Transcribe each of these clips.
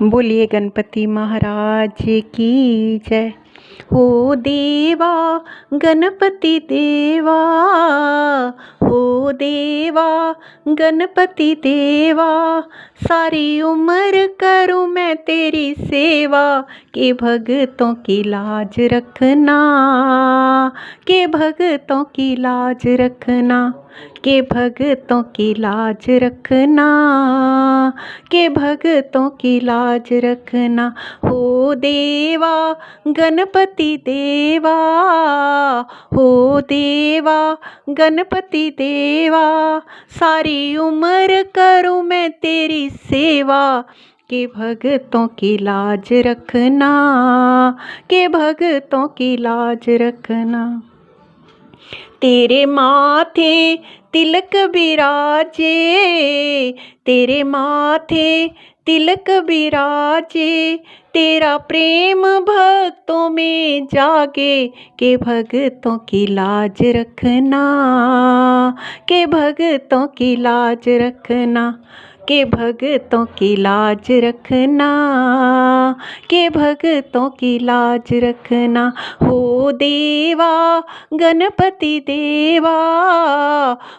बोलिए गणपति महाराज की जय। हो देवा गणपति देवा, हो देवा गणपति देवा, सारी उम्र करूँ मैं तेरी सेवा, के भगतों की लाज रखना, के भगतों की लाज रखना, के भगतों की लाज रखना, के भगतों की लाज रखना। हो देवा गणपति देवा, हो देवा गणपति देवा, सारी उम्र करूँ मैं तेरी सेवा, के भगतों की लाज रखना, के भगतों की लाज रखना। तेरे माथे तिलक बिराजे, तेरे माथे तिलक बिराजे, तेरा प्रेम भक्तों में जागे, के भगतों की लाज रखना, के भगतों की लाज रखना, के भगतों की लाज रखना, के भगतों की लाज रखना। हो देवा गणपति देवा,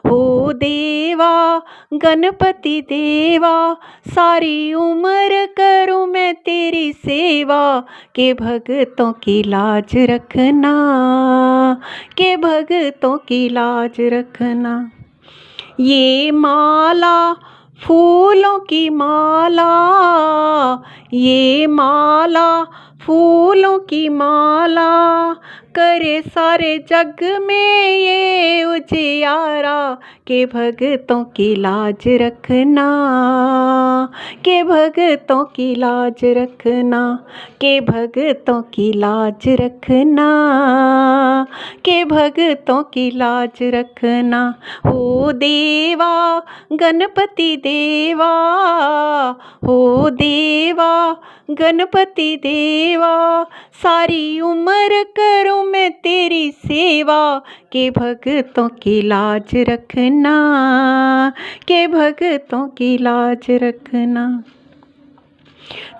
हो देवा गणपति देवा, सारी उम्र करूँ मैं तेरी सेवा, के भगतों की लाज रखना, के भगतों की लाज रखना। ये माला फूलों की माला, ये माला फूलों की माला, करे सारे जग में ये उजियारा, के भगतों की लाज रखना, के भगतों की लाज रखना, के भगतों की लाज रखना, के भगतों की लाज रखना। हो देवा गणपति देवा, हो देवा गणपति देवा, सारी उम्र करूँ मैं तेरी सेवा, के भगतों की लाज रखना, के भगतों की लाज रखना।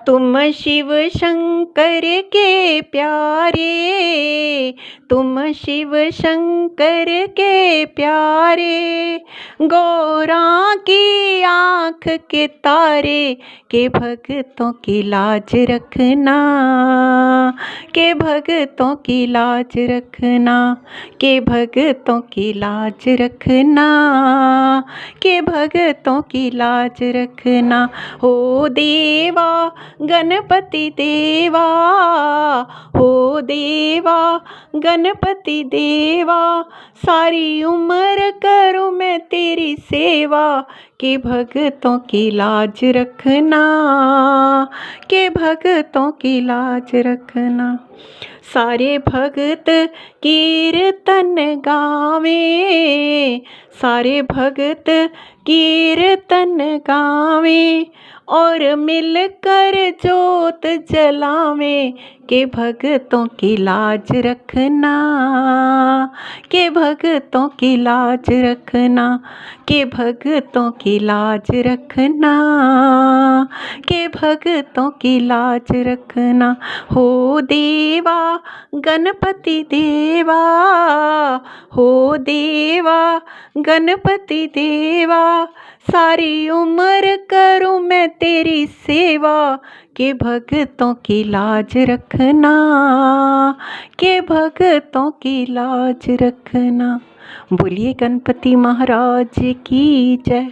तुम शिव शंकर के प्यारे, तुम शिव शंकर के प्यारे, गौरा की आँख के तारे, के भगतों की लाज रखना, के भगतों की लाज रखना, के भगतों की लाज रखना, के भगतों की लाज रखना। हो देवा गणपति देवा, हो देवा गणपति देवा, सारी उम्र करूँ मैं तेरी सेवा, के भगतों की लाज रखना, के भगतों की लाज रखना। सारे भगत कीर्तन गावे, सारे भगत कीर्तन गावे, और मिलकर जोत जलावे, के भगतों की लाज रखना, के भगतों की लाज रखना, के भगतों की लाज रखना, के भगतों की लाज रखना। हो देवा गणपति देवा, हो देवा गणपति देवा, सारी उम्र करूँ मैं तेरी सेवा, के भगतों की लाज रखना, के भगतों की लाज रखना। बोलिए गणपति महाराज की जय।